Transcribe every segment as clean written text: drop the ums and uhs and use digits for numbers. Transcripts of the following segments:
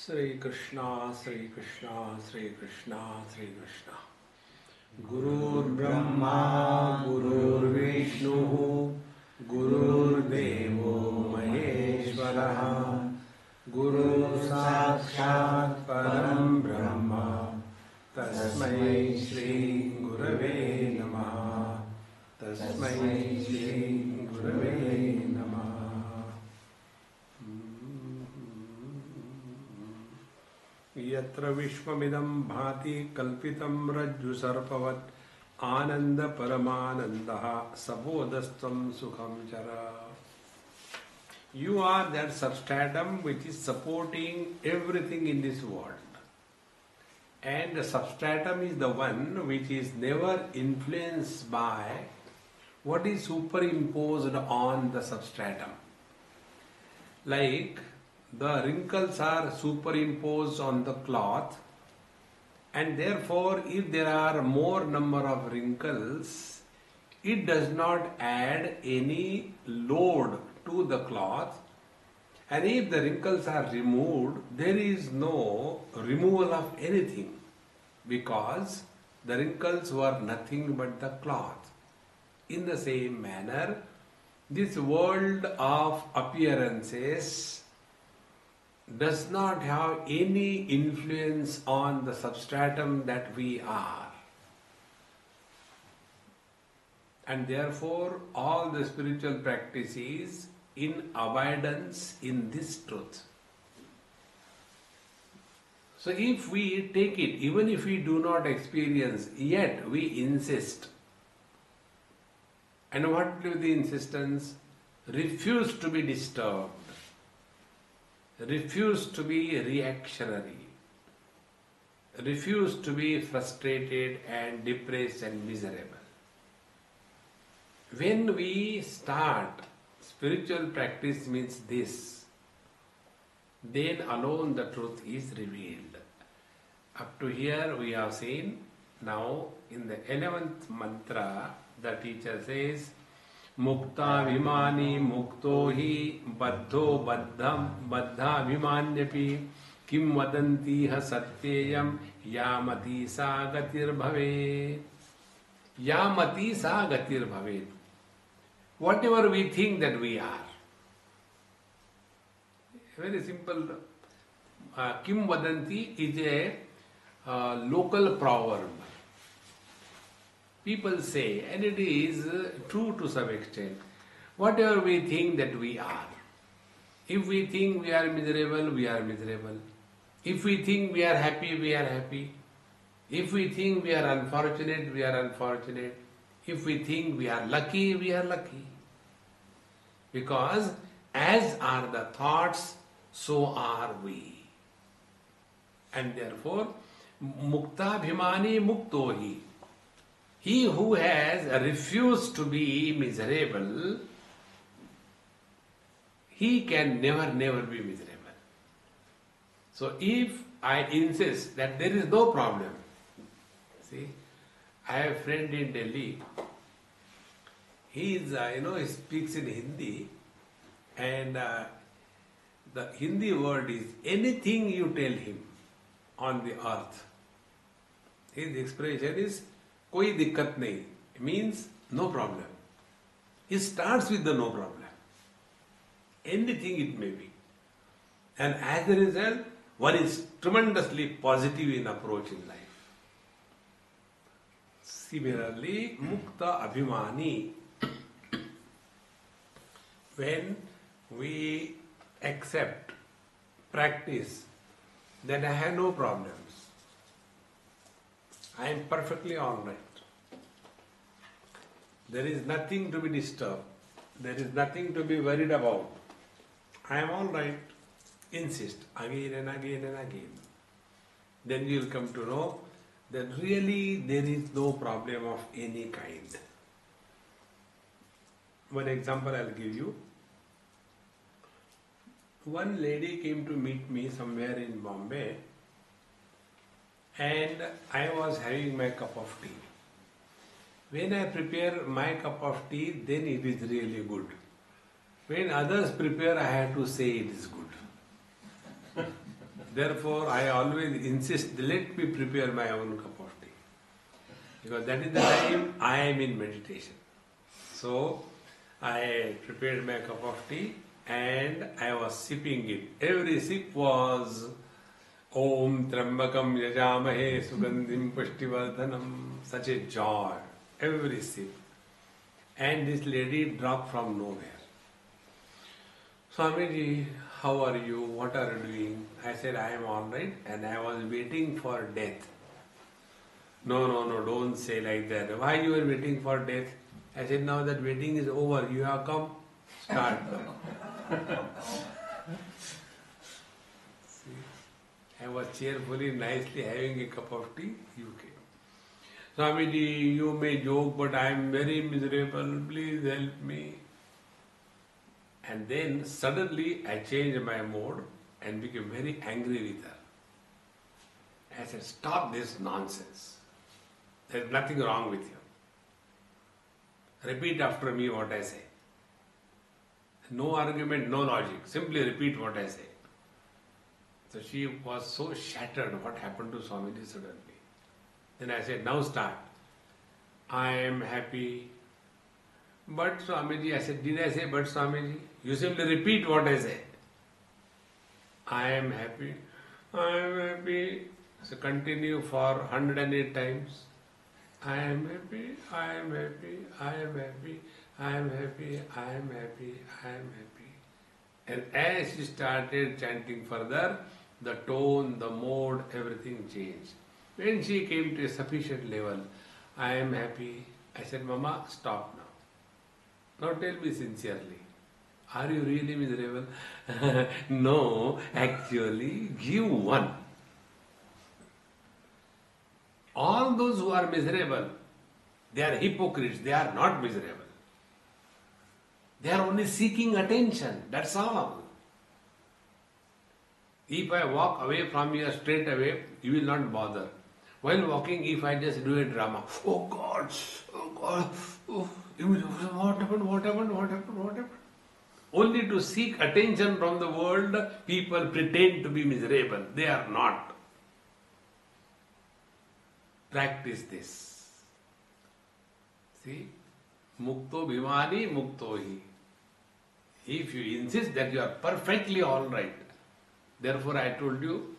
Sri Krishna, Sri Krishna, Sri Krishna, Sri Krishna. Gurur Brahma, Gurur Vishnu, Gurur Devo Maheshwara, Guru Sakshat Param Brahma, Tasmai Shri Gurave Namaha, Tasmai Shri Gurave Namaha. यत्र विश्वमिदं भाति कल्पितं रज्जु सर्पवत् आनंद परमानंदः सबोधस्त्वं सुखं चर. You are that substratum which is supporting everything in this world, and the substratum is the one which is never influenced by what is superimposed on the substratum. Like the wrinkles are superimposed on the cloth, and therefore if there are more number of wrinkles, it does not add any load to the cloth, and if the wrinkles are removed, there is no removal of anything, because the wrinkles were nothing but the cloth. In the same manner, this world of appearances does not have any influence on the substratum that we are. And therefore, all the spiritual practice is in abidance in this truth. So if we take it, even if we do not experience, yet we insist. And what will be the insistence? Refuse to be disturbed. Refuse to be reactionary, refuse to be frustrated and depressed and miserable. When we start spiritual practice means this, then alone the truth is revealed. Up to here we have seen. Now in the 11th mantra the teacher says, Mukta vimani mukto hi baddho baddha vimانयपि kim vadanti ha satyayam yamati sa gatir bhave. Yamati sa gatir bhave. Whatever we think that we are. Very simple. Kim vadanti is a local proverb. People say, and it is true to some extent, whatever we think that we are. If we think we are miserable, we are miserable. If we think we are happy, we are happy. If we think we are unfortunate, we are unfortunate. If we think we are lucky, we are lucky. Because as are the thoughts, so are we. And therefore, mukta bhimani mukto hi. He who has refused to be miserable, he can never be miserable. So if I insist that there is no problem, see, I have a friend in Delhi, he is, he speaks in Hindi, and the Hindi word is anything you tell him on the earth. His expression is koi dikkat nahi, means no problem. He starts with the no problem. Anything it may be. And as a result, one is tremendously positive in approach in life. Similarly, mukta abhimani, when we accept, practice, then I have no problems. I am perfectly all right. There is nothing to be disturbed. There is nothing to be worried about. I am all right. Insist again and again and again. Then you will come to know that really there is no problem of any kind. One example I will give you. One lady came to meet me somewhere in Bombay, and I was having my cup of tea. When I prepare my cup of tea, then it is really good. When others prepare, I have to say it is good. Therefore, I always insist, let me prepare my own cup of tea. Because that is the time I am in meditation. So, I prepared my cup of tea and I was sipping it. Every sip was Om Trambakam Yajamahe Sugandhim Pushtivardhanam. Such a joy. Every sip. And this lady dropped from nowhere. Swamiji, how are you? What are you doing? I said, I am all right and I was waiting for death. No, don't say like that. Why you are waiting for death? I said, now that waiting is over, you have come, start now. See, I was cheerfully, nicely having a cup of tea, you came. Swamiji, you may joke, but I am very miserable, please help me. And then suddenly I changed my mode and became very angry with her. I said, stop this nonsense. There is nothing wrong with you. Repeat after me what I say. No argument, no logic. Simply repeat what I say. So she was so shattered what happened to Swamiji suddenly. Then I said, now start. I am happy. But Swamiji, I said, did I say but Swamiji? You simply repeat what I say. I am happy. I am happy. So continue for 108 times. I am happy, I am happy, I am happy, I am happy, I am happy, I am happy. And as she started chanting further, the tone, the mode, everything changed. When she came to a sufficient level, I am happy. I said, Mama, stop now. Now tell me sincerely, are you really miserable? No, actually, give one. All those who are miserable, they are hypocrites, they are not miserable. They are only seeking attention, that's all. If I walk away from you straight away, you will not bother. While walking, if I just do a drama, oh God, oh, what happened? Only to seek attention from the world, people pretend to be miserable. They are not. Practice this. See? Mukto bhimani mukto hi. If you insist that you are perfectly alright, therefore I told you,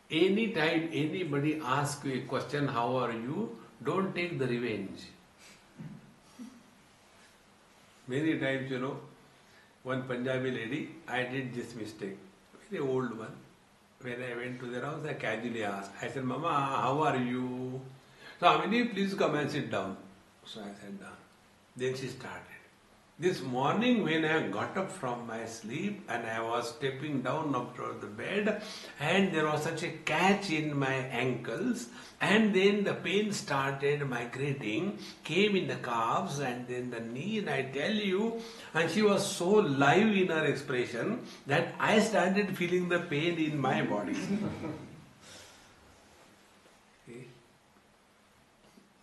anytime anybody asks you a question, how are you, don't take the revenge. Many times, one Punjabi lady, I did this mistake, very old one. When I went to their house, I casually asked, I said, Mama, how are you? Swamiji, please come and sit down. So I sat down. Then she started. This morning when I got up from my sleep and I was stepping down up to the bed and there was such a catch in my ankles and then the pain started migrating, came in the calves and then the knee, and I tell you, and she was so live in her expression that I started feeling the pain in my body. Okay.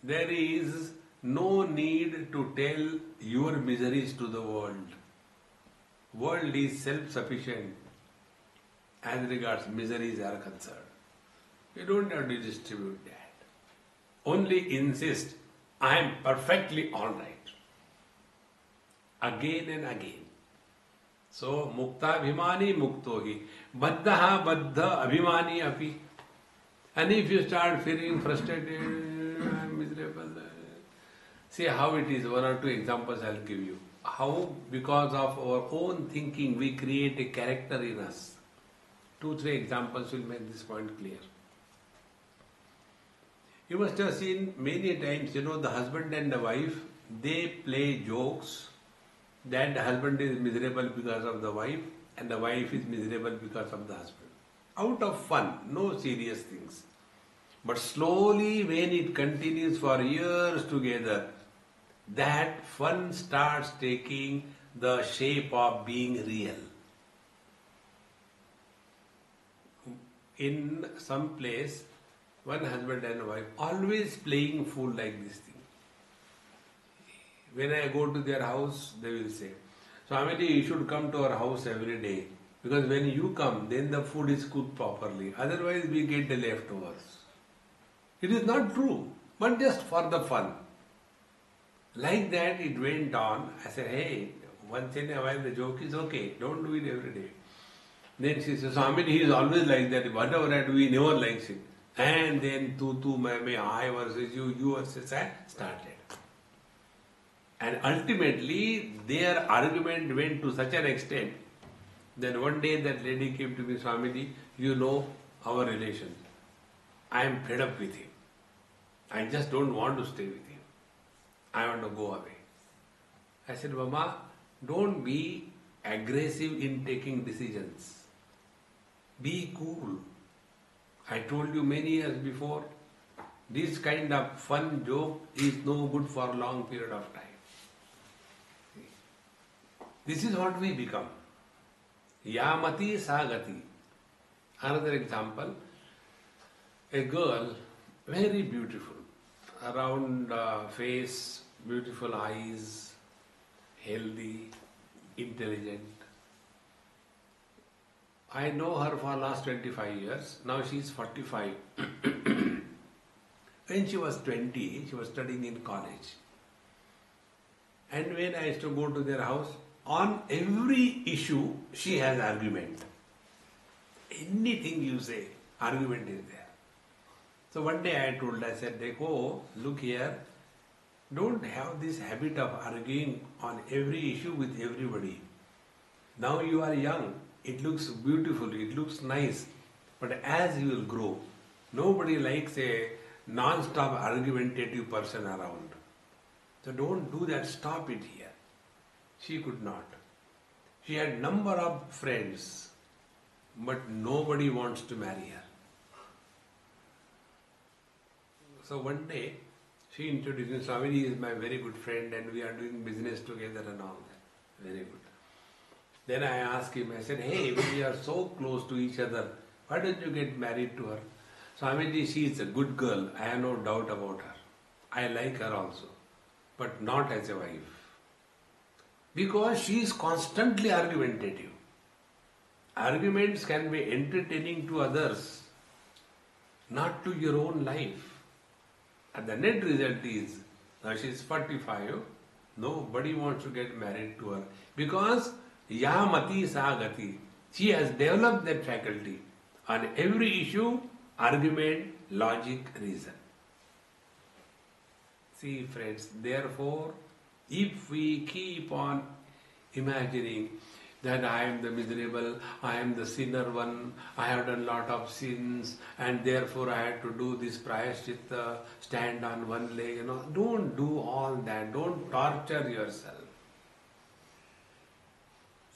There is no need to tell your miseries to the world. World is self-sufficient as regards miseries are concerned. You don't have to distribute that. Only insist, I am perfectly alright. Again and again. So, mukta abhimani mukto hi. Baddha baddha abhimani api. And if you start feeling frustrated, I am miserable. See how it is. One or two examples I will give you. How, because of our own thinking, we create a character in us. 2-3 examples will make this point clear. You must have seen many times, the husband and the wife, they play jokes that the husband is miserable because of the wife and the wife is miserable because of the husband. Out of fun, no serious things. But slowly, when it continues for years together, that fun starts taking the shape of being real. In some place, one husband and wife always playing fool like this thing. When I go to their house, they will say, Swamiji, you should come to our house every day. Because when you come, then the food is cooked properly. Otherwise, we get the leftovers. It is not true, but just for the fun. Like that, it went on. I said, hey, once in a while the joke is okay. Don't do it every day. Then she says, Swami, he is always like that. Whatever I do, he never likes it. And then tu may, I versus you versus I started. And ultimately, their argument went to such an extent that one day that lady came to me, Swamiji, you know our relation. I am fed up with him. I just don't want to stay with him. I want to go away. I said, Mama, don't be aggressive in taking decisions. Be cool. I told you many years before, this kind of fun joke is no good for a long period of time. This is what we become. Yamati sagati. Another example, a girl, very beautiful, round face, beautiful eyes, healthy, intelligent. I know her for last 25 years. Now she is 45. When she was 20, she was studying in college. And when I used to go to their house, on every issue, she has argument. Anything you say, argument is there. So one day I told her, I said, Dekho, look here, don't have this habit of arguing on every issue with everybody. Now you are young, it looks beautiful, it looks nice, but as you will grow, nobody likes a non-stop argumentative person around. So don't do that, stop it here. She could not. She had number of friends, but nobody wants to marry her. So one day, she introduced me, Swami is my very good friend and we are doing business together and all that. Very good. Then I asked him, I said, hey, we are so close to each other, why don't you get married to her? Swamiji, she is a good girl, I have no doubt about her. I like her also, but not as a wife. Because she is constantly argumentative. Arguments can be entertaining to others, not to your own life. And the net result is, now she is 45, nobody wants to get married to her. Because Yamati Sagati, she has developed that faculty. On every issue, argument, logic, reason. See friends, therefore, if we keep on imagining that I am the miserable, I am the sinner one, I have done lot of sins and therefore I had to do this prayaschitta, stand on one leg, don't do all that, don't torture yourself.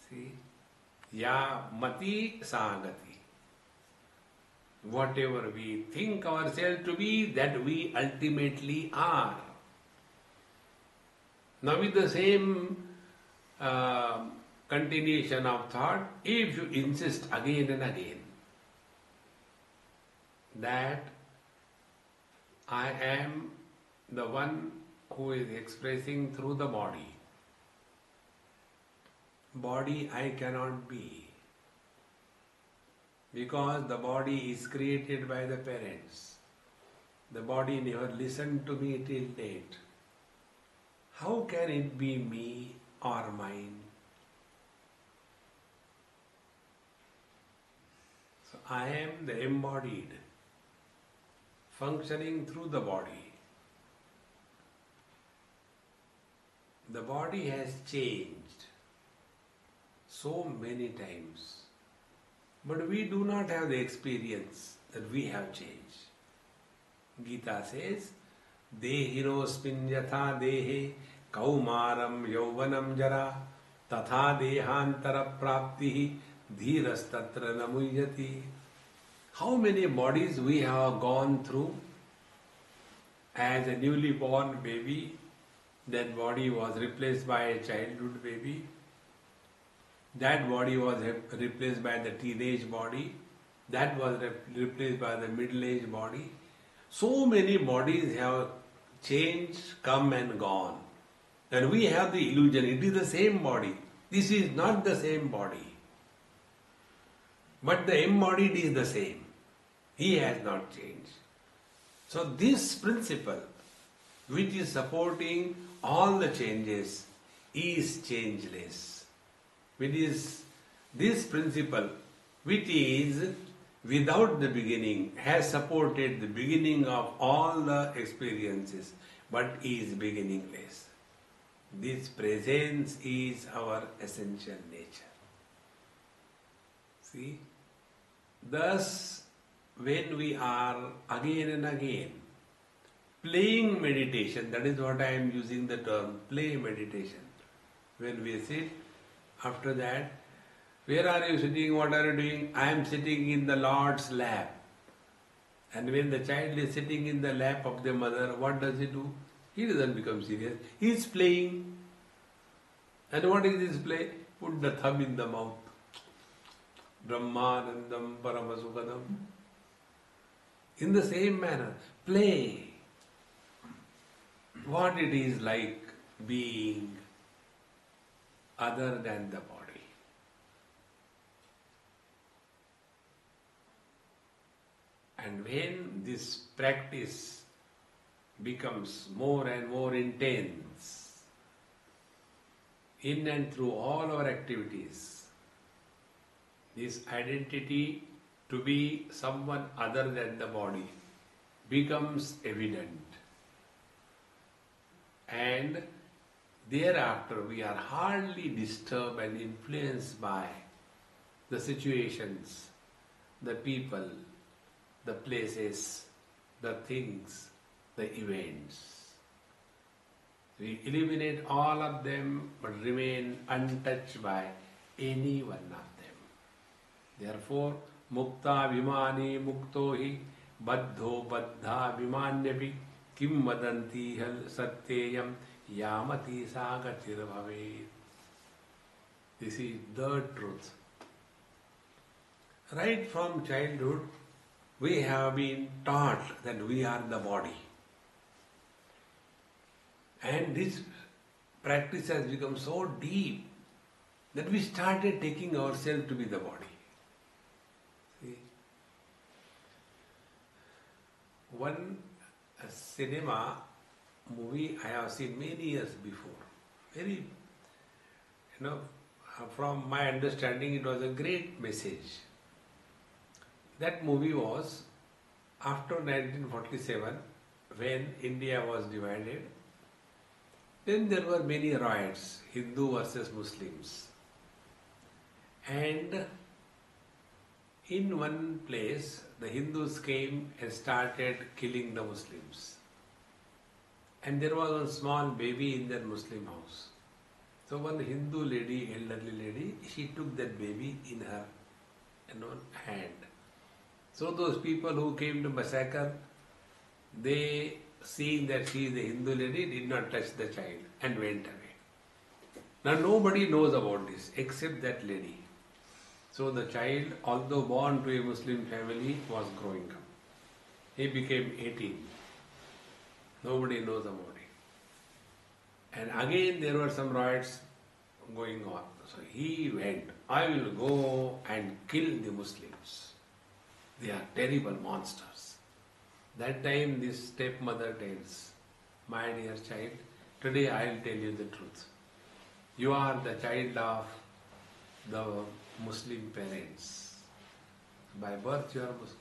See, Yamati Sagati. Whatever we think ourselves to be, that we ultimately are. Now with the same continuation of thought, if you insist again and again that I am the one who is expressing through the body, body I cannot be, because the body is created by the parents. The body never listened to me till date. How can it be me or mine? So I am the embodied, functioning through the body. The body has changed so many times, but we do not have the experience that we have changed. Gita says, Dehinosmin yatha dehe kaumaram yauvanam jara tatha dehantara praptihi dhirastatra namuyati. How many bodies we have gone through? As a newly born baby, that body was replaced by a childhood baby. That body was replaced by the teenage body. That was replaced by the middle-aged body. So many bodies have changed, come and gone. And we have the illusion, it is the same body. This is not the same body. But the embodied is the same. He has not changed. So this principle, which is supporting all the changes, is changeless. Which is this principle, which is without the beginning, has supported the beginning of all the experiences, but is beginningless. This presence is our essential nature. See? Thus, when we are again and again playing meditation, that is what I am using the term, play meditation. When we sit, after that, where are you sitting, what are you doing? I am sitting in the Lord's lap. And when the child is sitting in the lap of the mother, what does he do? He doesn't become serious. He is playing. And what is this play? Put the thumb in the mouth. Brahmanandam Paramasukadam. In the same manner, play. What it is like being other than the body. And when this practice becomes more and more intense in and through all our activities, this identity to be someone other than the body becomes evident. And thereafter we are hardly disturbed and influenced by the situations, the people, the places, the things, the events. We eliminate all of them but remain untouched by any one of them. Therefore, mukta vimani mukto hi baddho baddha vimanyapi kim vadanti hal satyayam yamati sagatir bhavet. This is the truth. Right from childhood, we have been taught that we are the body. And this practice has become so deep that we started taking ourselves to be the body. See? One cinema movie I have seen many years before. Very, from my understanding, it was a great message. That movie was after 1947, when India was divided. Then there were many riots, Hindu versus Muslims. And in one place, the Hindus came and started killing the Muslims. And there was one small baby in that Muslim house. So one Hindu lady, elderly lady, she took that baby in her hand. So those people who came to massacre, they, seeing that she is a Hindu lady, did not touch the child and went away. Now nobody knows about this except that lady. So the child, although born to a Muslim family, was growing up. He became 18. Nobody knows about it. And again there were some riots going on. So he went, I will go and kill the Muslims. They are terrible monsters. That time this stepmother tells, my dear child, today I will tell you the truth. You are the child of the Muslim parents. By birth you are Muslim.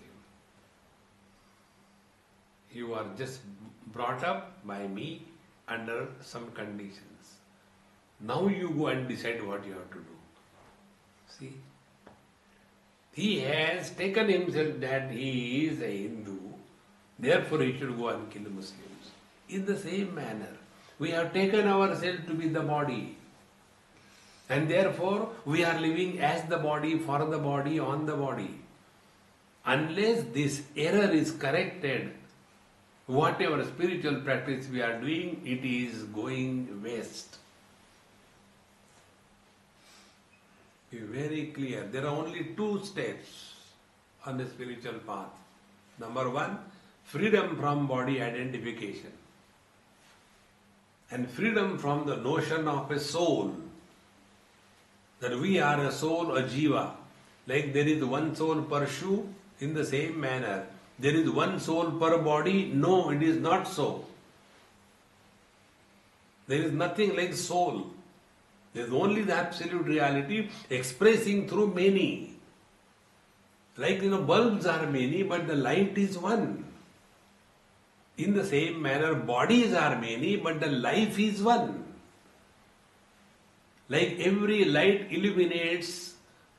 You are just brought up by me under some conditions. Now you go and decide what you have to do. See? He has taken himself that he is a Hindu, therefore he should go and kill Muslims. In the same manner, we have taken ourselves to be the body. And therefore, we are living as the body, for the body, on the body. Unless this error is corrected, whatever spiritual practice we are doing, it is going waste. Be very clear. There are only two steps on the spiritual path. Number one, freedom from body identification. And freedom from the notion of a soul. That we are a soul, a jiva. Like there is one soul per shoe, in the same manner, there is one soul per body. No, it is not so. There is nothing like soul. There is only the absolute reality expressing through many. Like, bulbs are many, but the light is one. In the same manner, bodies are many, but the life is one. Like every light illuminates,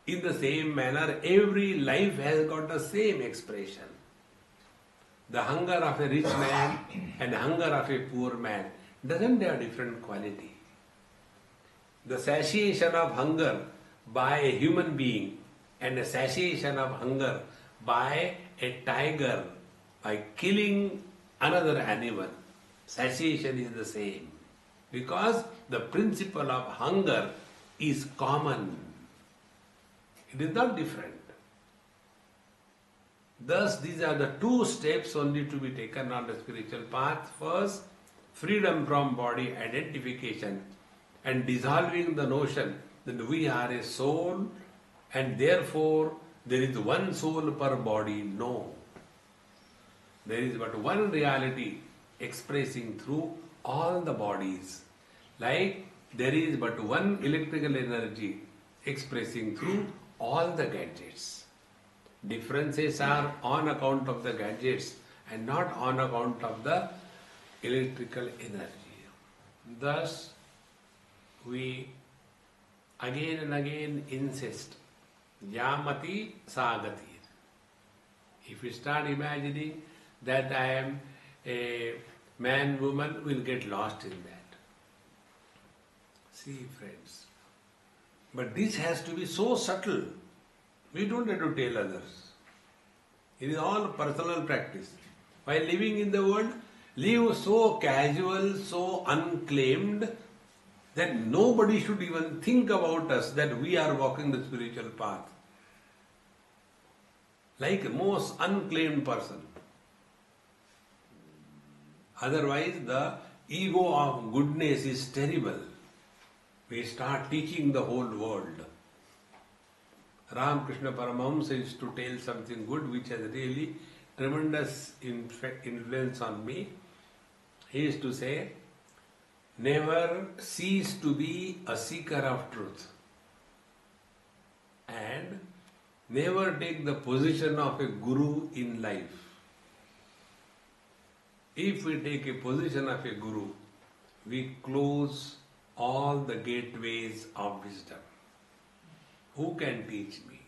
in the same manner, every life has got the same expression. The hunger of a rich man and hunger of a poor man doesn't have different quality. The satiation of hunger by a human being and the satiation of hunger by a tiger, by killing another animal, satiation is the same. Because the principle of hunger is common. It is not different. Thus, these are the two steps only to be taken on the spiritual path. First, freedom from body identification and dissolving the notion that we are a soul and therefore there is one soul per body. No. There is but one reality expressing through all the bodies. Like there is but one electrical energy expressing through all the gadgets. Differences are on account of the gadgets and not on account of the electrical energy. Thus, we again and again insist, Yamati Sagati. If you start imagining that I am a man, woman, will get lost in that. See, friends. But this has to be so subtle. We don't have to tell others. It is all personal practice. While living in the world, live so casual, so unclaimed, that nobody should even think about us that we are walking the spiritual path. Like a most unclaimed person. Otherwise, the ego of goodness is terrible. We start teaching the whole world. Ramakrishna Paramahamsa used to tell something good which has really tremendous influence on me. He used to say, never cease to be a seeker of truth and never take the position of a guru in life. If we take a position of a guru, we close all the gateways of wisdom. Who can teach me?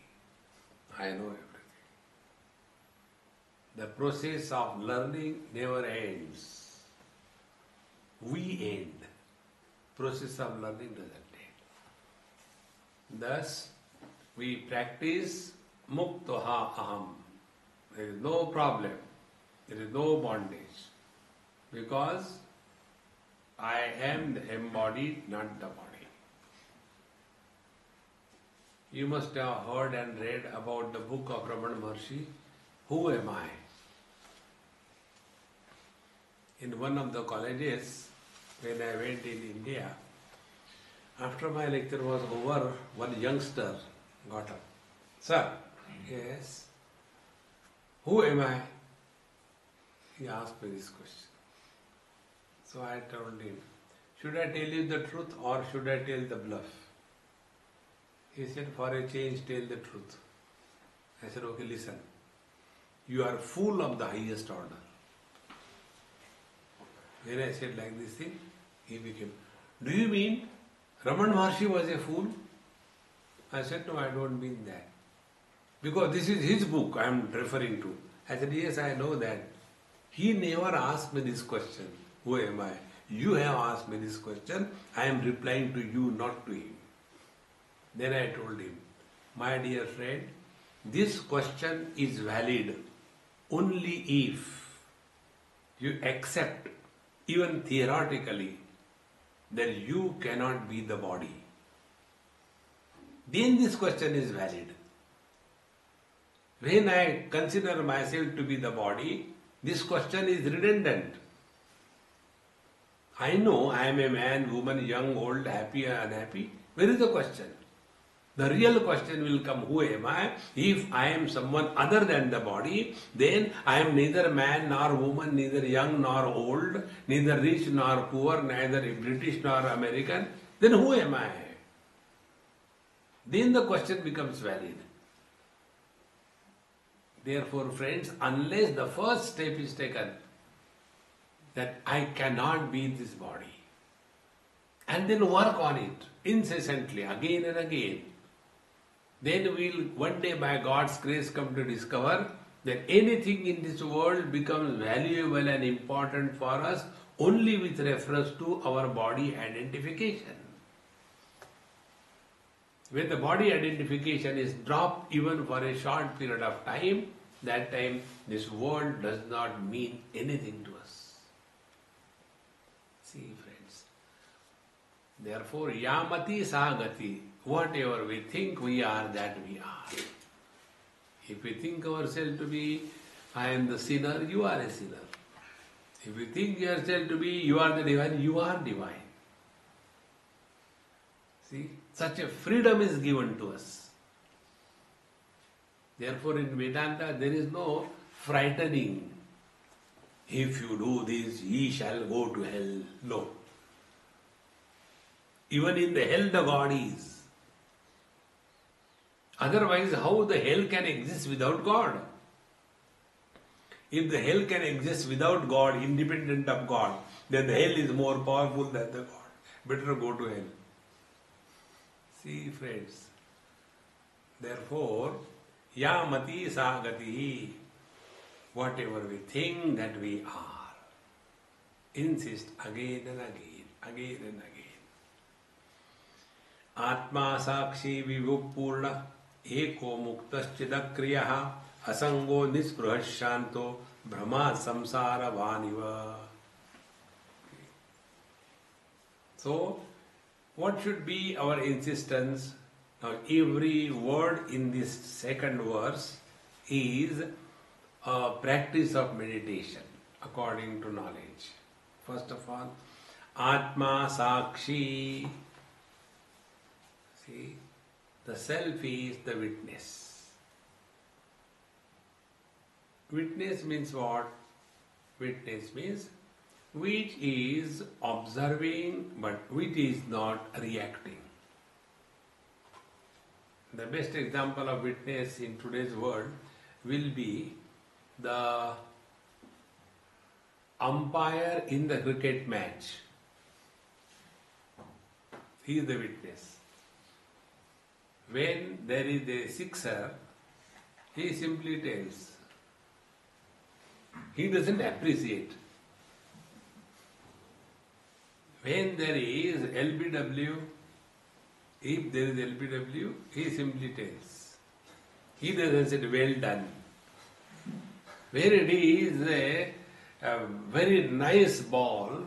I know everything. The process of learning never ends. We end. Process of learning doesn't end. Thus, we practice muktaha aham. There is no problem. There is no bondage. Because I am the embodied, not the body. You must have heard and read about the book of Ramana Maharshi, Who Am I? In one of the colleges, when I went in India, after my lecture was over, one youngster got up. Sir, yes, who am I? He asked me this question. So I told him, should I tell you the truth or should I tell the bluff? He said, for a change, tell the truth. I said, okay, listen. You are fool of the highest order. When I said like this thing, he became, do you mean Ramana Maharshi was a fool? I said, no, I don't mean that. Because this is his book I am referring to. I said, yes, I know that. He never asked me this question. Who am I? You have asked me this question. I am replying to you, not to him. Then I told him, my dear friend, this question is valid only if you accept, even theoretically, that you cannot be the body. Then this question is valid. When I consider myself to be the body, this question is redundant. I know I am a man, woman, young, old, happy or unhappy. Where is the question? The real question will come, who am I? If I am someone other than the body, then I am neither man nor woman, neither young nor old, neither rich nor poor, neither British nor American. Then who am I? Then the question becomes valid. Therefore, friends, unless the first step is taken, that I cannot be this body, and then work on it incessantly, again and again, then we will one day by God's grace come to discover that anything in this world becomes valuable and important for us only with reference to our body identification. When the body identification is dropped even for a short period of time, that time this world does not mean anything to us. See, friends. Therefore, yamati sagati, whatever we think we are, that we are. If we think ourselves to be, I am the sinner, you are a sinner. If you think yourself to be, you are the divine, you are divine. See, such a freedom is given to us. Therefore, in Vedanta, there is no frightening. If you do this, ye shall go to hell. No. Even in the hell, the God is. Otherwise, how the hell can exist without God? If the hell can exist without God, independent of God, then the hell is more powerful than the God. Better go to hell. See, friends. Therefore, yamati sagati, whatever we think that we are, insist again and again, again and again. Atma sakshi vivupurna eko muktaschidakriyaha asango nisprahasyanto brahma samsara vaniva. So, what should be our insistence? Now, every word in this second verse is a practice of meditation according to knowledge. First of all, Atma Sakshi. See, the self is the witness. Witness means what? Witness means which is observing but which is not reacting. The best example of witness in today's world will be the umpire in the cricket match. He is the witness. When there is a sixer, he simply tells. He doesn't appreciate. When there is LBW, if there is LBW, he simply tells. He doesn't say, well done. Where it is a very nice ball,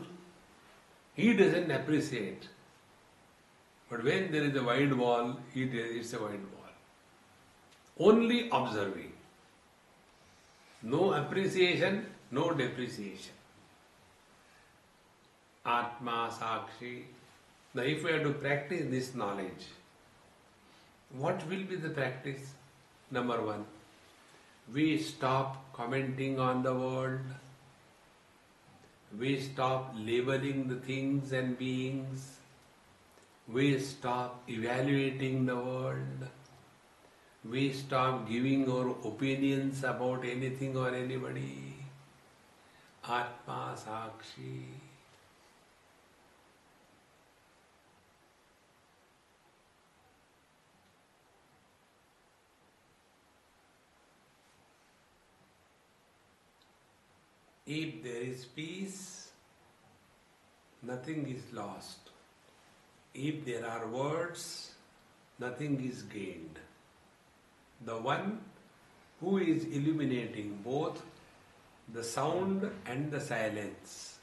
he doesn't appreciate. But when there is a wide ball, it's a wide ball. Only observing. No appreciation, no depreciation. Atma Sakshi. Now, if we have to practice this knowledge, what will be the practice? Number one, we stop commenting on the world. We stop labeling the things and beings. We stop evaluating the world. We stop giving our opinions about anything or anybody. Atma Sakshi. If there is peace, nothing is lost. If there are words, nothing is gained. The one who is illuminating both the sound and the silence,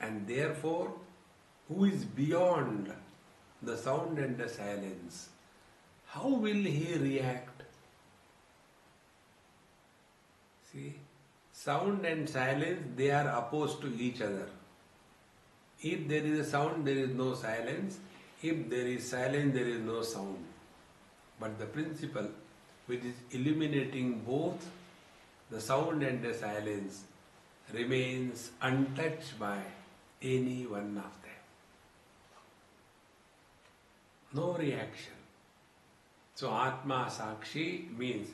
and therefore who is beyond the sound and the silence, how will he react? See, sound and silence, they are opposed to each other. If there is a sound, there is no silence. If there is silence, there is no sound. But the principle which is illuminating both the sound and the silence remains untouched by any one of them. No reaction. So Atma Sakshi means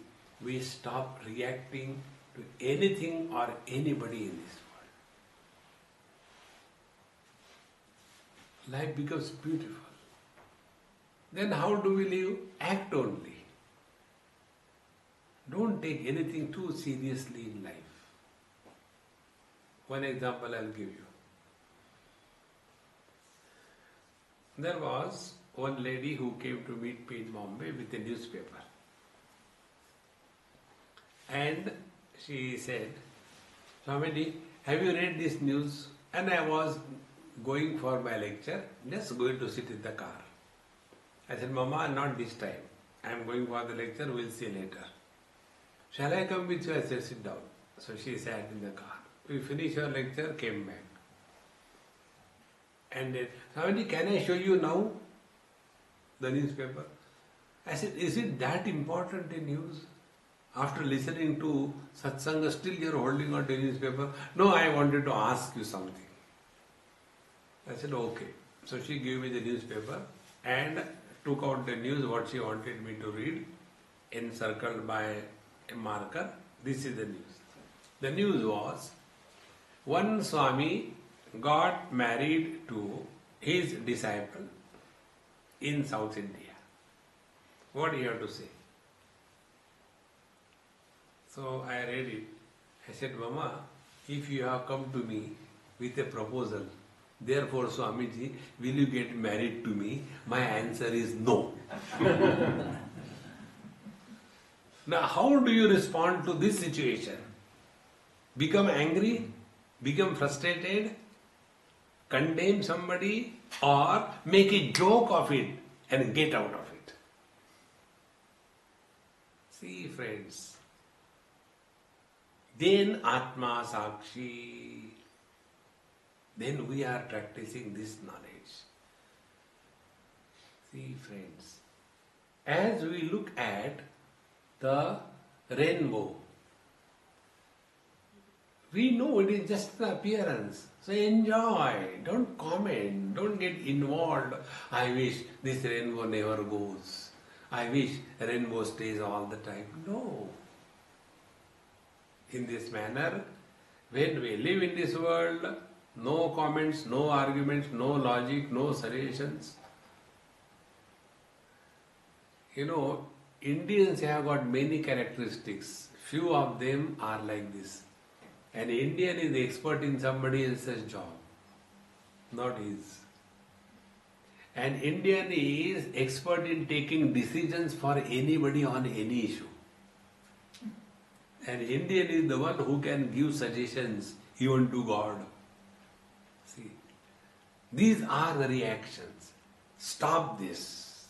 we stop reacting to anything or anybody in this world. Life becomes beautiful. Then how do we live? Act only. Don't take anything too seriously in life. One example I'll give you. There was one lady who came to meet me in Bombay with a newspaper. And she said, Swami, have you read this news? And I was going for my lecture, just going to sit in the car. I said, Mama, not this time. I am going for the lecture, we'll see later. Shall I come with you? I said, sit down. So she sat in the car. We finished our lecture, came back. And then, Swami, can I show you now the newspaper? I said, is it that important in news? After listening to satsanga, still you are holding on to newspaper? No, I wanted to ask you something. I said, okay. So she gave me the newspaper and took out the news, what she wanted me to read, encircled by a marker. This is the news. The news was, one Swami got married to his disciple in South India. What do you have to say? So I read it. I said, Mama, if you have come to me with a proposal, therefore Swamiji, will you get married to me? My answer is no. Now how do you respond to this situation? Become angry? Become frustrated? Condemn somebody? Or make a joke of it and get out of it? See, friends, then Atma Sakshi, then we are practicing this knowledge. See, friends, as we look at the rainbow, we know it is just the appearance. So enjoy, don't comment, don't get involved. I wish this rainbow never goes. I wish rainbow stays all the time. No. In this manner, when we live in this world, no comments, no arguments, no logic, no suggestions. You know, Indians have got many characteristics. Few of them are like this. An Indian is expert in somebody else's job, not his. An Indian is expert in taking decisions for anybody on any issue. An Indian is the one who can give suggestions even to God. See, these are the reactions. Stop this.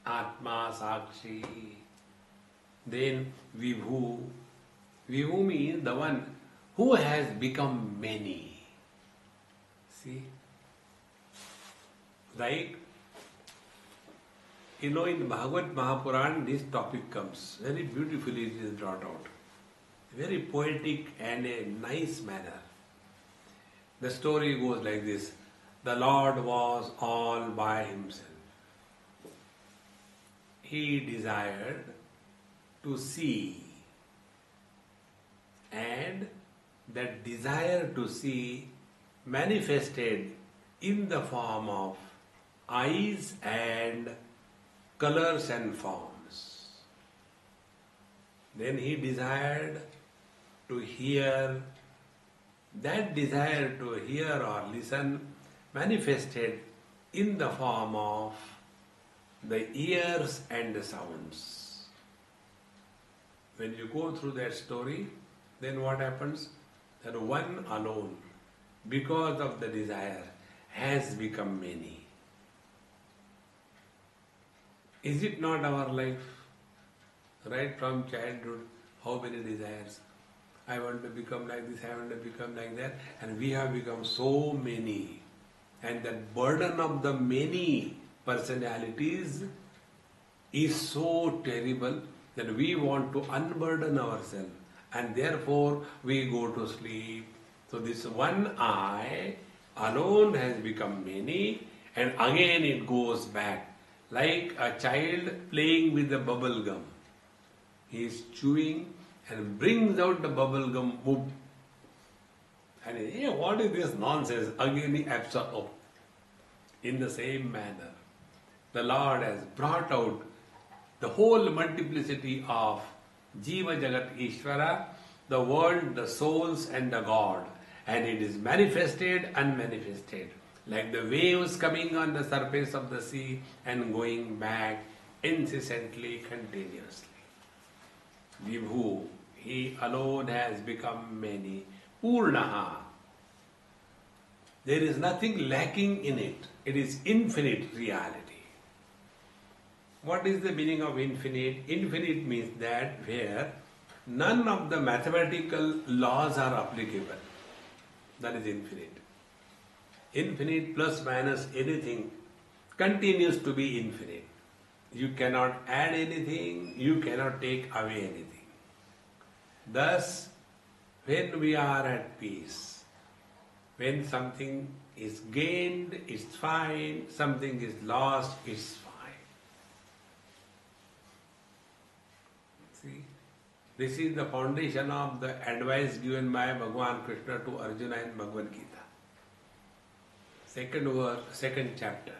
Atma Sakshi. Then Vibhu. Vibhu means the one who has become many. See? Like, you know, in Bhagavad Mahapuran, this topic comes. Very beautifully it is brought out. Very poetic and a nice manner. The story goes like this. The Lord was all by himself. He desired to see, and that desire to see manifested in the form of eyes and colors and forms. Then he desired to hear. That desire to hear or listen manifested in the form of the ears and the sounds. When you go through that story, then what happens? That one alone, because of the desire, has become many. Is it not our life? Right from childhood, how many desires? I want to become like this, I want to become like that, and we have become so many. And that burden of the many personalities is so terrible that we want to unburden ourselves and therefore we go to sleep. So this one I alone has become many, and again it goes back like a child playing with the bubble gum. He is chewing and brings out the bubble gum, whoop. And hey, what is this nonsense? Again he absorbs. In the same manner, the Lord has brought out the whole multiplicity of Jiva Jagat Ishvara, the world, the souls and the God. And it is manifested, unmanifested, like the waves coming on the surface of the sea and going back incessantly, continuously. Vibhu, he alone has become many. Purnaha. There is nothing lacking in it. It is infinite reality. What is the meaning of infinite? Infinite means that where none of the mathematical laws are applicable. That is infinite. Infinite plus minus anything continues to be infinite. You cannot add anything, you cannot take away anything. Thus, when we are at peace, when something is gained, it's fine, something is lost, it's fine. See, this is the foundation of the advice given by Bhagavan Krishna to Arjuna in Bhagavad Gita. Second verse, second chapter.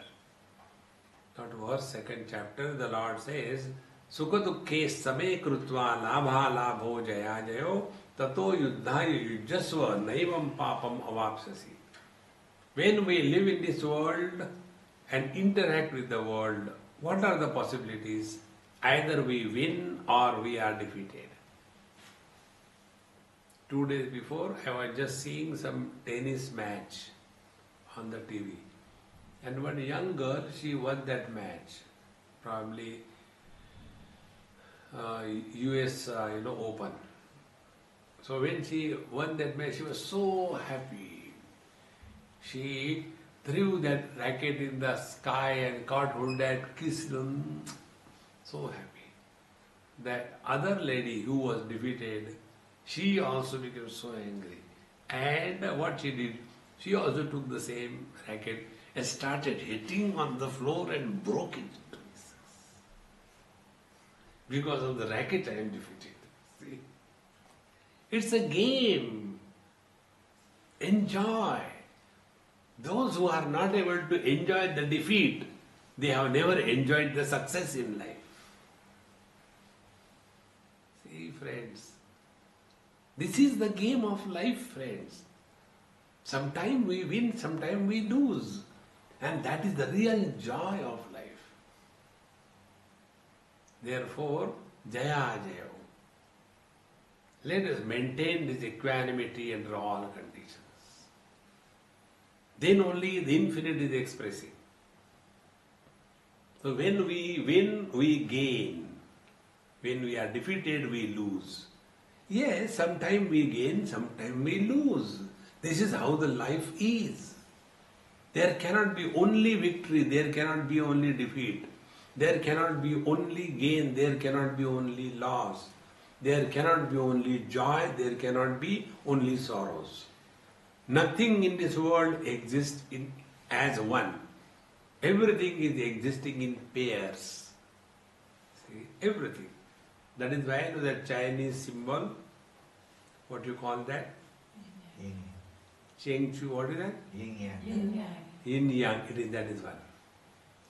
Not verse, second chapter, the Lord says, Sukha dukkhe same krutva labha labho jaya jayo tato yuddhaya yujjasva naivam papam avapsasi. When we live in this world and interact with the world, what are the possibilities? Either we win or we are defeated. 2 days before, I was just seeing some tennis match on the TV. And one young girl, she won that match. Probably US Open. So when she won that match, she was so happy. She threw that racket in the sky and caught hold that, kissed them. So happy. That other lady who was defeated, she also became so angry. And what she did, she also took the same racket and started hitting on the floor and broke it to pieces. Because of the racket I am defeated. See? It's a game. Enjoy. Those who are not able to enjoy the defeat, they have never enjoyed the success in life. See, friends, this is the game of life, friends. Sometimes we win, sometimes we lose. And that is the real joy of life. Therefore, Jaya Jaya. Let us maintain this equanimity under all conditions. Then only the infinite is expressing. So when we win, we gain. When we are defeated, we lose. Yes, sometimes we gain, sometimes we lose. This is how the life is. There cannot be only victory, there cannot be only defeat. There cannot be only gain, there cannot be only loss. There cannot be only joy, there cannot be only sorrows. Nothing in this world exists as one. Everything is existing in pairs. See, everything. That is why that Chinese symbol, what you call that? Cheng Chu, what is that? Yin Yang. Yin Yang. Yin Yang, that is one.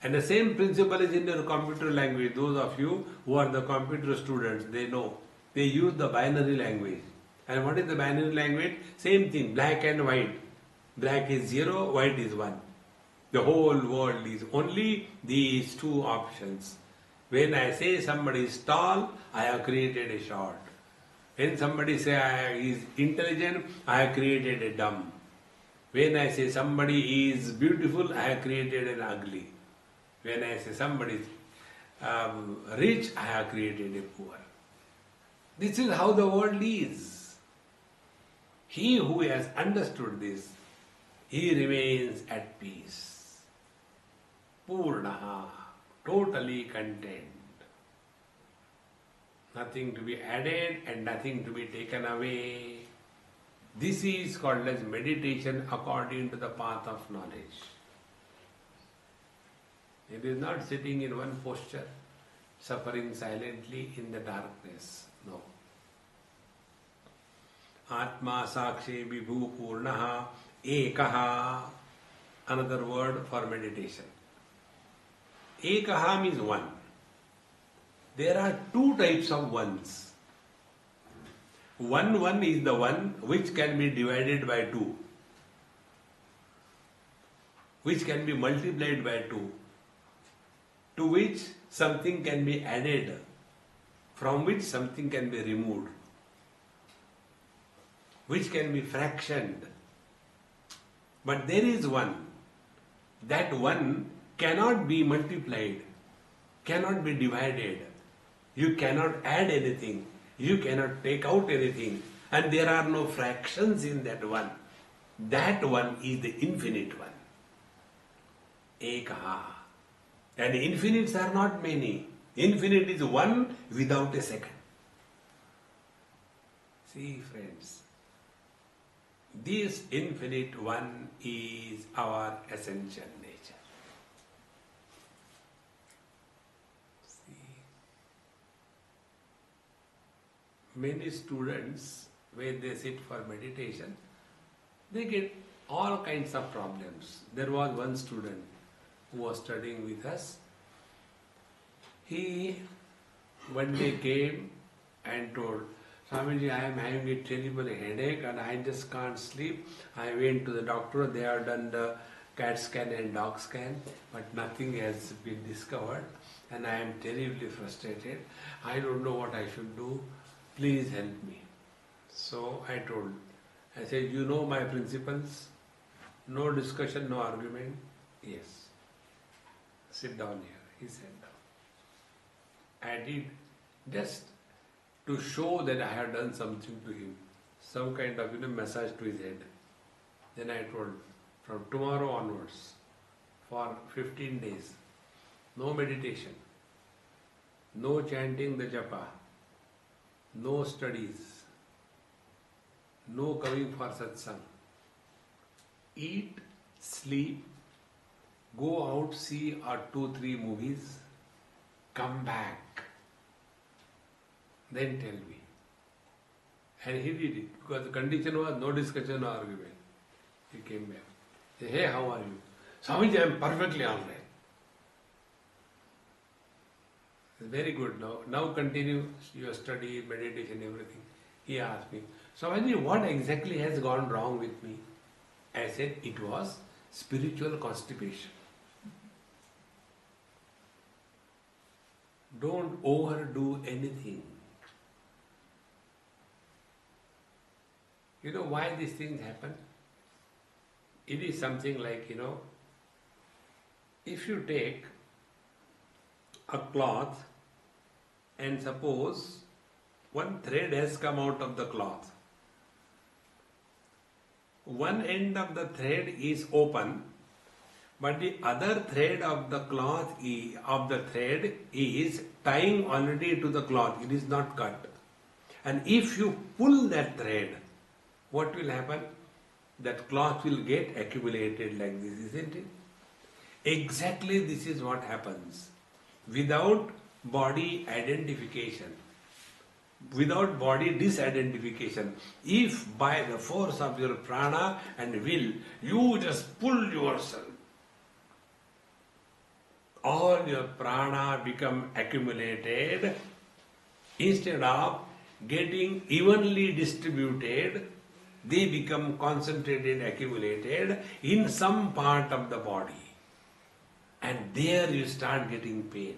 And the same principle is in your computer language. Those of you who are the computer students, they know. They use the binary language. And what is the binary language? Same thing, black and white. Black is 0, white is 1. The whole world is only these two options. When I say somebody is tall, I have created a short. When somebody says he is intelligent, I have created a dumb. When I say somebody is beautiful, I have created an ugly. When I say somebody is rich, I have created a poor. This is how the world is. He who has understood this, he remains at peace. Purnaha, totally content. Nothing to be added and nothing to be taken away. This is called as meditation according to the path of knowledge. It is not sitting in one posture, suffering silently in the darkness. No. Atma Sakshe Vibhu Purnaha Ekaha. Another word for meditation. Ekaha means one. There are two types of ones. One is the one which can be divided by two, which can be multiplied by two, to which something can be added, from which something can be removed, which can be fractioned. But there is one. That one cannot be multiplied, cannot be divided. You cannot add anything. You cannot take out anything. And there are no fractions in that one. That one is the infinite one. Ekaha. And infinites are not many. Infinite is one without a second. See, friends, this infinite one is our essential nature. Many students, when they sit for meditation, they get all kinds of problems. There was one student who was studying with us. He one day came and told, Swamiji, I am having a terrible headache and I just can't sleep. I went to the doctor, they have done the CAT scan and dog scan, but nothing has been discovered and I am terribly frustrated. I don't know what I should do. Please help me. So I said, you know my principles? No discussion, no argument? Yes. Sit down here. He sat down. I did just to show that I had done something to him. Some kind of massage to his head. Then I told, from tomorrow onwards, for 15 days, no meditation, no chanting the japa, no studies, no coming for satsang. Eat, sleep, go out, see 2-3 movies, come back, then tell me. And he did it because the condition was no discussion, no argument. He came back. He said, hey, how are you? Swamiji, I am perfectly all right. Very good. Now continue your study, meditation, everything. He asked me, Swamiji, what exactly has gone wrong with me? I said, it was spiritual constipation. Don't overdo anything. You know why these things happen? It is something like, if you take a cloth and suppose one thread has come out of the cloth. One end of the thread is open, but the other thread of the cloth is tying already to the cloth. It is not cut. And if you pull that thread, what will happen? That cloth will get accumulated like this, isn't it? Exactly this is what happens. Without body identification, without body disidentification, if by the force of your prana and will, you just pull yourself, all your prana become accumulated, instead of getting evenly distributed, they become concentrated, accumulated in some part of the body. And there you start getting pain.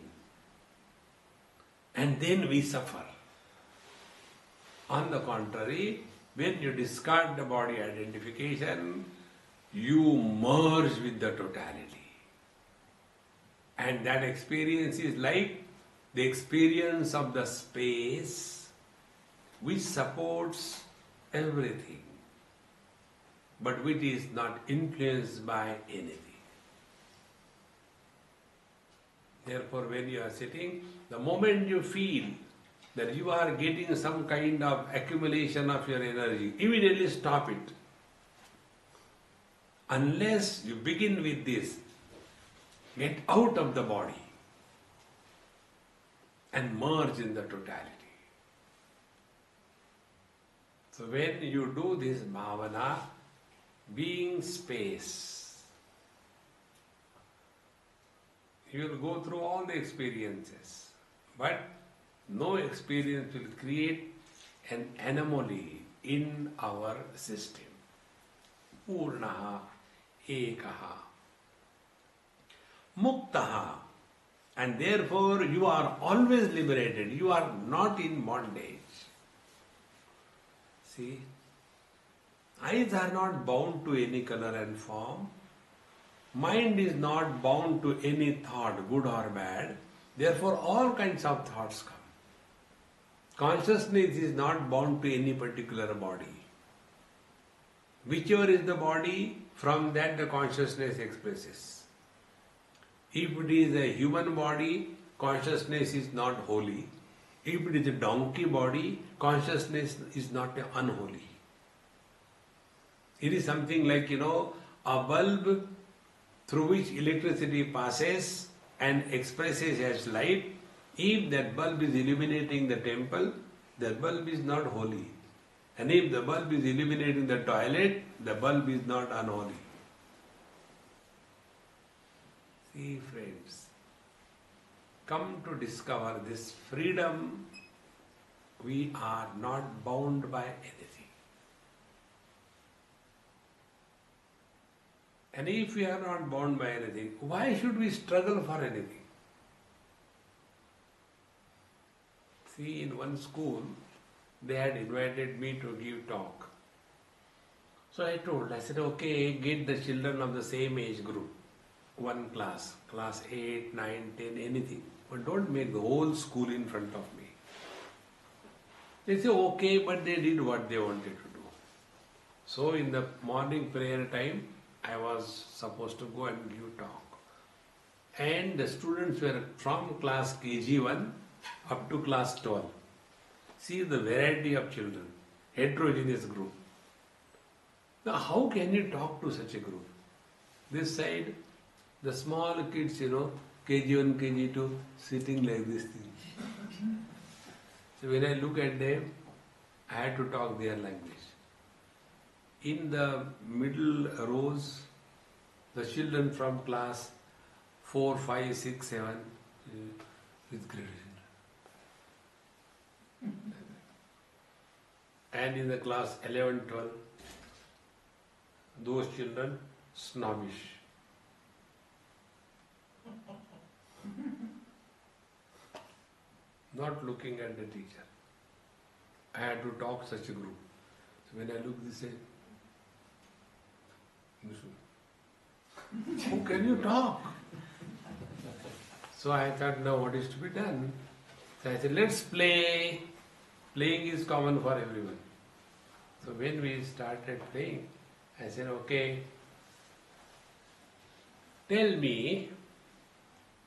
And then we suffer. On the contrary, when you discard the body identification, you merge with the totality. And that experience is like the experience of the space which supports everything, but which is not influenced by anything. Therefore, when you are sitting, the moment you feel that you are getting some kind of accumulation of your energy, immediately stop it. Unless you begin with this, get out of the body and merge in the totality. So when you do this bhavana, being space, you will go through all the experiences, but no experience will create an anomaly in our system. Purnaha, ekaha, muktaha, and therefore you are always liberated. You are not in bondage. See, eyes are not bound to any color and form. Mind is not bound to any thought, good or bad. Therefore, all kinds of thoughts come. Consciousness is not bound to any particular body. Whichever is the body, from that the consciousness expresses. If it is a human body, consciousness is not holy. If it is a donkey body, consciousness is not unholy. It is something like, a bulb through which electricity passes and expresses as light. If that bulb is illuminating the temple, that bulb is not holy. And if the bulb is illuminating the toilet, the bulb is not unholy. See, friends, come to discover this freedom. We are not bound by anything. And if we are not bound by anything, why should we struggle for anything? See, in one school, they had invited me to give talk. So I said, okay, get the children of the same age group. One class 8, 9, 10, anything. But don't make the whole school in front of me. They say, okay, but they did what they wanted to do. So in the morning prayer time, I was supposed to go and give talk. And the students were from class KG1 up to class 12. See the variety of children, heterogeneous group. Now how can you talk to such a group? This side, the small kids, KG1, KG2, sitting like this thing. So when I look at them, I had to talk their language. In the middle rows, the children from class 4, 5, 6, 7 with gradation. And in the class 11, 12, those children snobbish. Not looking at the teacher. I had to talk such a group. So when I look, they say, how can you talk? So I thought, now what is to be done? So I said, let's play. Playing is common for everyone. So when we started playing, I said, okay, tell me,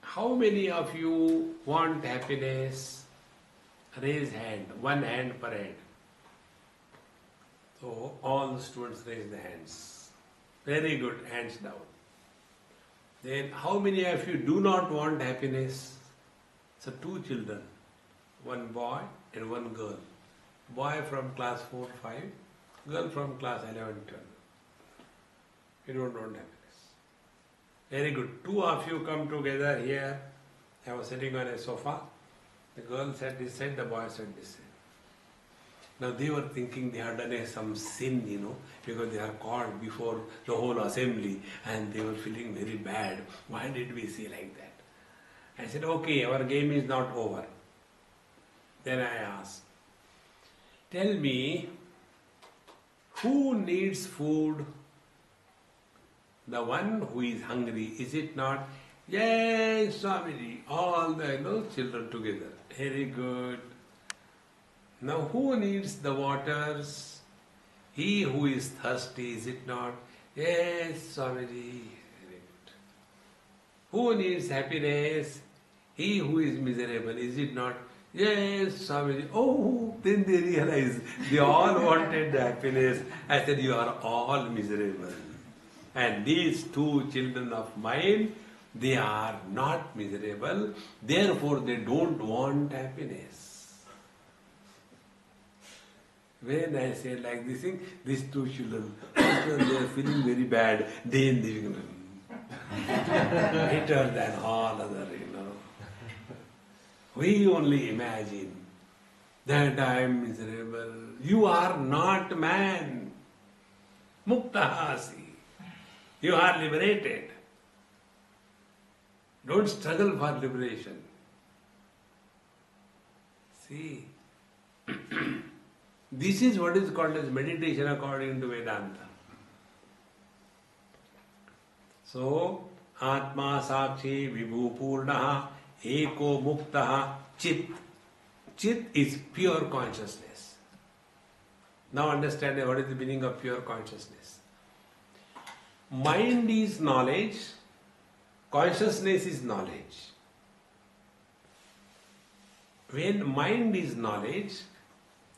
how many of you want happiness? Raise hand, one hand per head. So all the students raised the hands. Very good, hands down. Then how many of you do not want happiness? So 2 children, one boy and one girl. Boy from class 4, 5, girl from class 11, 12. You don't want happiness. Very good. 2 of you come together here. I was sitting on a sofa. The girl said this side, the boy said this side. Now they were thinking they had done some sin, because they are called before the whole assembly and they were feeling very bad. Why did we say like that? I said, okay, our game is not over. Then I asked, tell me, who needs food? The one who is hungry, is it not? Yes, Swami, all the children together. Very good. Now who needs the waters? He who is thirsty, is it not? Yes, Swami. Very good. Who needs happiness? He who is miserable, is it not? Yes, Swami. Oh, then they realized they all wanted the happiness. I said, you are all miserable. And these two children of mine, they are not miserable. Therefore, they don't want happiness. When I say like this thing, these two children, they are feeling very bad. Then they become better than all other, We only imagine that I am miserable. You are not man. Muktahasi. You are liberated. Don't struggle for liberation. See, this is what is called as meditation according to Vedanta. So, Atma Sakshi Vibhu Purnaha Eko Muktaha Chit. Chit is pure consciousness. Now understand what is the meaning of pure consciousness. Mind is knowledge, consciousness is knowledge. When mind is knowledge,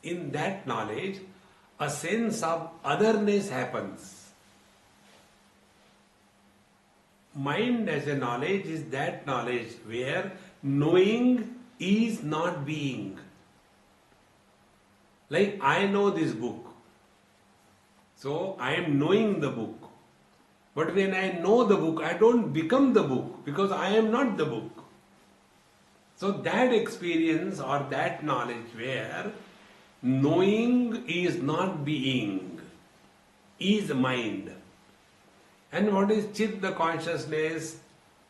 in that knowledge, a sense of otherness happens. Mind as a knowledge is that knowledge where knowing is not being. Like I know this book, so I am knowing the book. But when I know the book, I don't become the book because I am not the book. So that experience or that knowledge where knowing is not being is mind. And what is Chit the consciousness?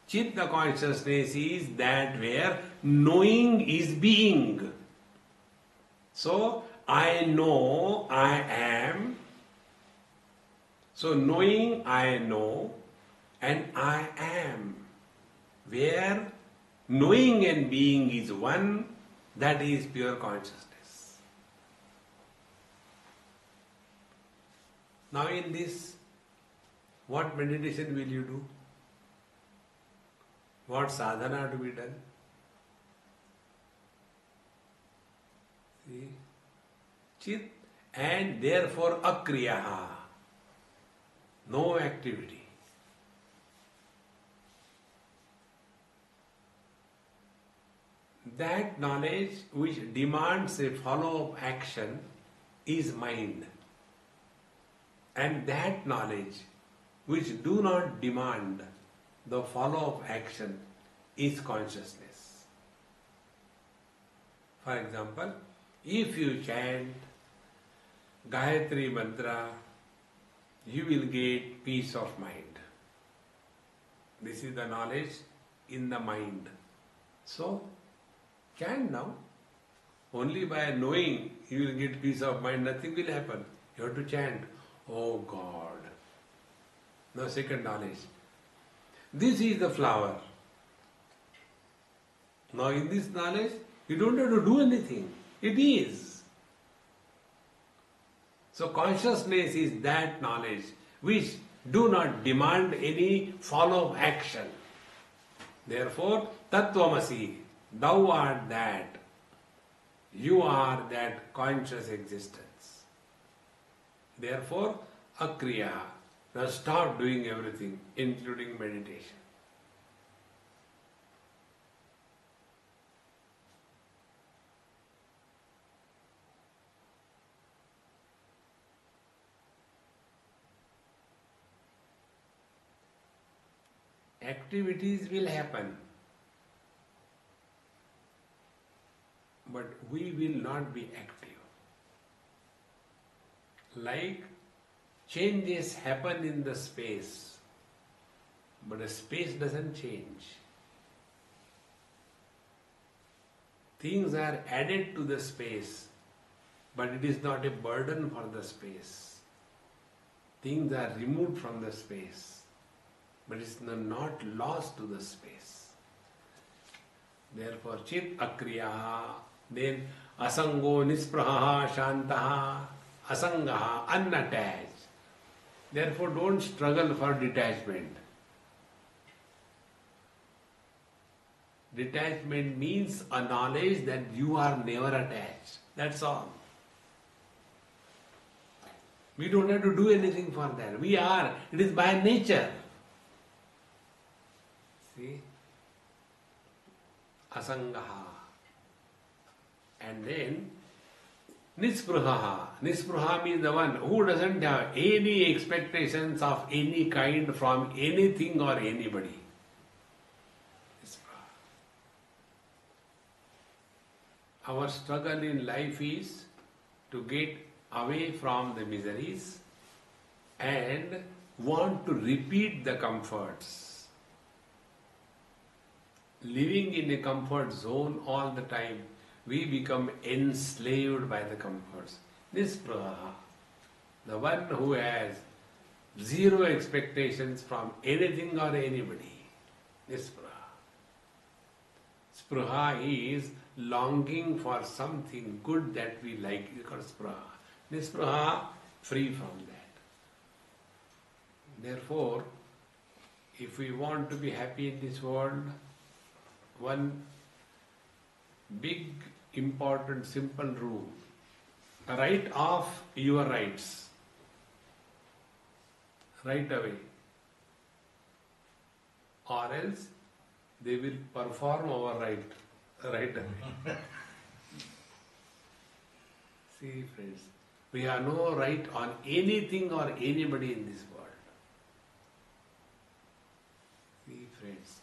Chit the consciousness is that where knowing is being. So I know I am. So knowing I know and I am. Where knowing and being is one, that is pure consciousness. Now in this, what meditation will you do? What sadhana to be done? See? Chit and therefore akriyaha. No activity. That knowledge which demands a follow-up action is mind. And that knowledge which do not demand the follow-up action is consciousness. For example, if you chant Gayatri Mantra, you will get peace of mind. This is the knowledge in the mind. So, chant now. Only by knowing you will get peace of mind, nothing will happen. You have to chant, oh God. Now second knowledge. This is the flower. Now in this knowledge, you don't have to do anything. It is. So consciousness is that knowledge which do not demand any follow-up action. Therefore, Tattvamasi, thou art that. You are that conscious existence. Therefore, Akriya. Now stop doing everything, including meditation. Activities will happen, but we will not be active. Like changes happen in the space, but the space doesn't change. Things are added to the space, but it is not a burden for the space. Things are removed from the space, but it's not lost to the space. Therefore, Chit Akriya, then Asango Nispraha Shantaha, Asangaha, unattached. Therefore, don't struggle for detachment. Detachment means a knowledge that you are never attached. That's all. We don't have to do anything for that. We are. It is by nature. See? Asangaha. And then Nispruhaha. Nispruha means the one who doesn't have any expectations of any kind from anything or anybody. Nispruha. Our struggle in life is to get away from the miseries and want to repeat the comforts. Living in a comfort zone all the time, we become enslaved by the comforts. Nispruha, the one who has zero expectations from anything or anybody. Nispruha. Spruha is longing for something good that we like. It's called spruha. Nispruha, free from that. Therefore, if we want to be happy in this world, one big, important, simple rule: write off your rights right away, or else they will perform our right away. See, friends, we have no right on anything or anybody in this world. See, friends,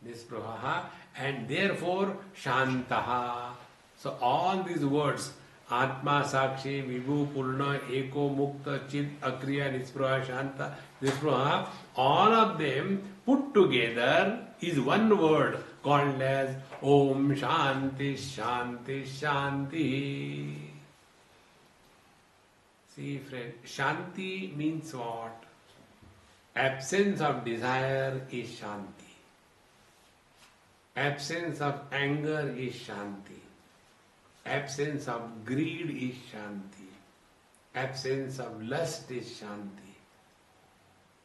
Nispruhaha, and therefore Shantaha. So all these words, Atma, Sakshi, Vibhu, Purna, Eko, Mukta, Chit, Akriya, Nispruha, Shanta, Nispruha, all of them put together is one word called as Om Shanti, Shanti, Shanti. See, friend, Shanti means what? Absence of desire is Shanti. Absence of anger is Shanti. Absence of greed is Shanti. Absence of lust is Shanti.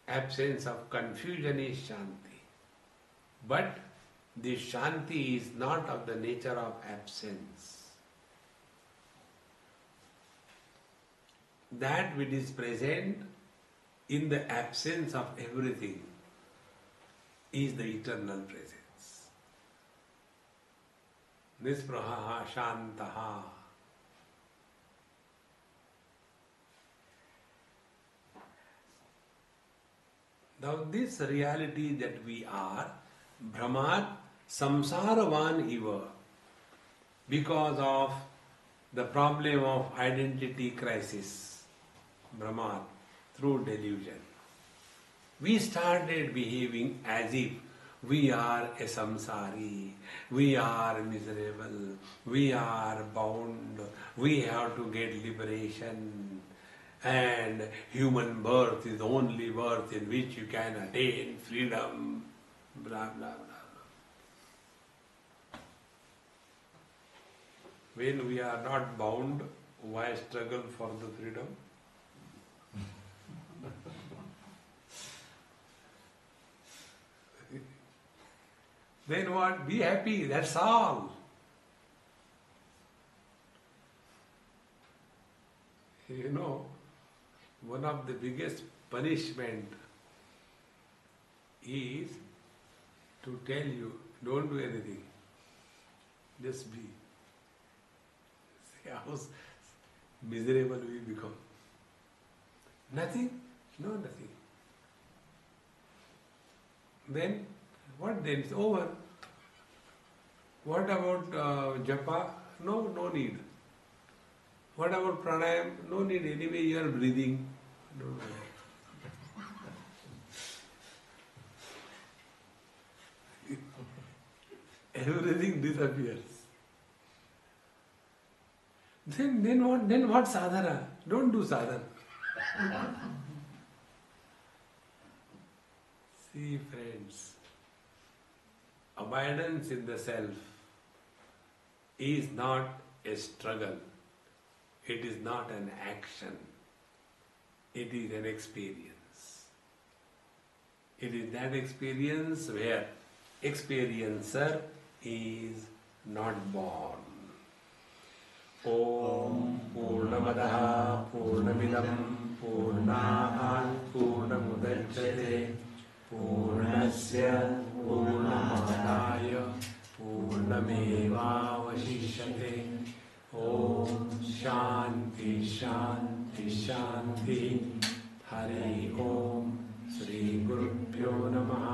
Absence of confusion is Shanti. But this Shanti is not of the nature of absence. That which is present in the absence of everything is the eternal presence. Nispruhaha Shantaha. Now this reality that we are, Brahmat Samsaravan Iva, because of the problem of identity crisis, Brahmat, through delusion. We started behaving as if we are a samsari, we are miserable, we are bound, we have to get liberation, and human birth is the only birth in which you can attain freedom, blah blah blah. When we are not bound, why struggle for the freedom? Then what? Be happy, that's all. You know, one of the biggest punishment is to tell you, don't do anything, just be. See how miserable we become. Nothing? No, nothing. Then, what then? It's over. What about japa? No, no need. What about pranayam? No need. Anyway, you are breathing. No, no. Everything disappears. Then what? Then what sadhana? Don't do sadhana. See, friends, abidance in the self is not a struggle. It is not an action. It is an experience. It is that experience where experiencer is not born. Om Purnamadaha Purnamidam Purnat Purnamudachyate Purnasya Purnamadaya Purnamevavashishyate. Om Shanti Shanti Shanti. Hari Om Sri Gurubhyo Namaha.